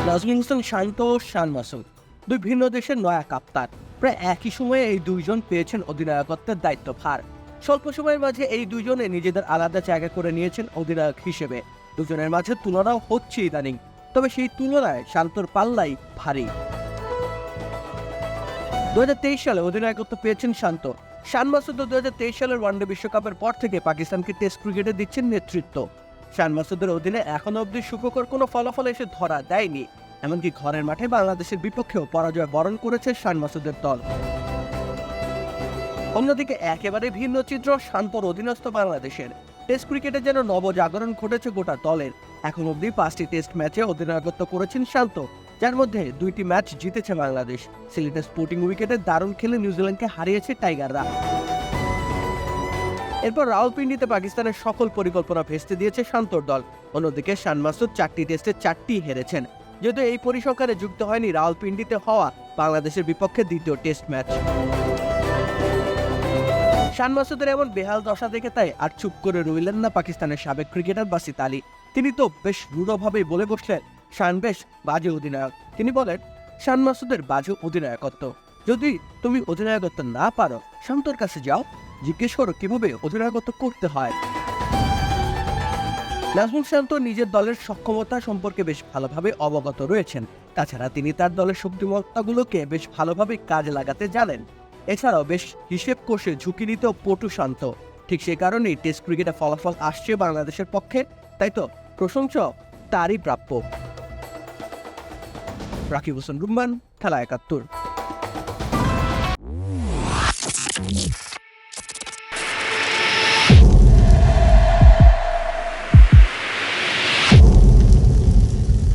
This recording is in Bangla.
নাজমুল হোসেন শান্ত ও শান মাসুদ দুই ভিন্ন দেশের নয়া কাপ্তান। প্রায় একই সময়ে এই দুইজন পেয়েছেন অধিনায়কত্বের দায়িত্বভার। স্বল্প সময়ের মাঝে এই দুইজনে নিজেদের আলাদা জায়গা করে নিয়েছেন অধিনায়ক হিসেবে। দুজনের মাঝে তুলনাও হচ্ছে ইদানিং, তবে সেই তুলনায় শান্তর পাল্লাই ভারী। 2023 সালে অধিনায়কত্ব পেয়েছেন শান্ত। শান মাসুদ 2023 সালের ওয়ানডে বিশ্বকাপের পর থেকে পাকিস্তানকে টেস্ট ক্রিকেটে দিচ্ছেন নেতৃত্ব। শান মাসুদের অধীনে এখনো অবধি সুখকর কোনো ফলাফল এসে ধরা দেয়নি। এমনকি ঘরের মাঠে বাংলাদেশের বিপক্ষেও পরাজয় বরণ করেছে শান মাসুদের দল। অন্যদিকে একেবারে ভিন্ন চিত্র শান্তর অধীনস্থ বাংলাদেশের। টেস্ট ক্রিকেটে যেন নবজাগরণ ঘটেছে গোটা দলের। এখন অবধি 5টি টেস্ট ম্যাচে অধিনায়কত্ব করেছেন শান্ত, যার মধ্যে 2টি ম্যাচ জিতেছে বাংলাদেশ। সিলেটের স্পোর্টিং উইকেটে দারুণ খেলে নিউজিল্যান্ডকে হারিয়েছে টাইগাররা। এরপর রাওয়ালপিন্ডিতে পাকিস্তানের সকল পরিকল্পনা ভেস্তে দিয়েছে শান্তর দল। অন্যদিকে শান মাসুদ 4টি টেস্টে 4টি হেরেছেন, যদিও এই পরিসংখ্যানে যুক্ত হয়নি রাওয়ালপিন্ডিতে হওয়া বাংলাদেশের বিপক্ষে দ্বিতীয় টেস্ট ম্যাচ। শান মাসুদের এমন বেহাল দশা দেখে তাই আর চুপ করে রইলেন না পাকিস্তানের সাবেক ক্রিকেটার বাসিত আলী। তিনি তো বেশ রূঢ়ভাবেই বলে বসলেন শান বেশ বাজে অধিনায়ক। তিনি বলেন, শান মাসুদের বাজে অধিনায়কত্ব। যদি তুমি অধিনায়কত্ব না পারো, শান্তর কাছে যাও, জিজ্ঞেস করো কিভাবে অধিনায়কত্ব করতে হয়। নাজমুল শান্ত নিজের দলের সক্ষমতা সম্পর্কে বেশ ভালোভাবে অবগত রয়েছেন। তাছাড়া তিনি তার দলের শক্তিমত্তাগুলোকে বেশ ভালোভাবে কাজে লাগাতে জানেন। এছাড়াও বেশ হিসেব কষে ঝুঁকি নিতেও পটু শান্ত। ঠিক সে কারণেই টেস্ট ক্রিকেটে ফলাফল আসছে বাংলাদেশের পক্ষে, তাই তো প্রশংসা তারই প্রাপ্য। রাকিব হোসেন রুম্মান, খেলা 71।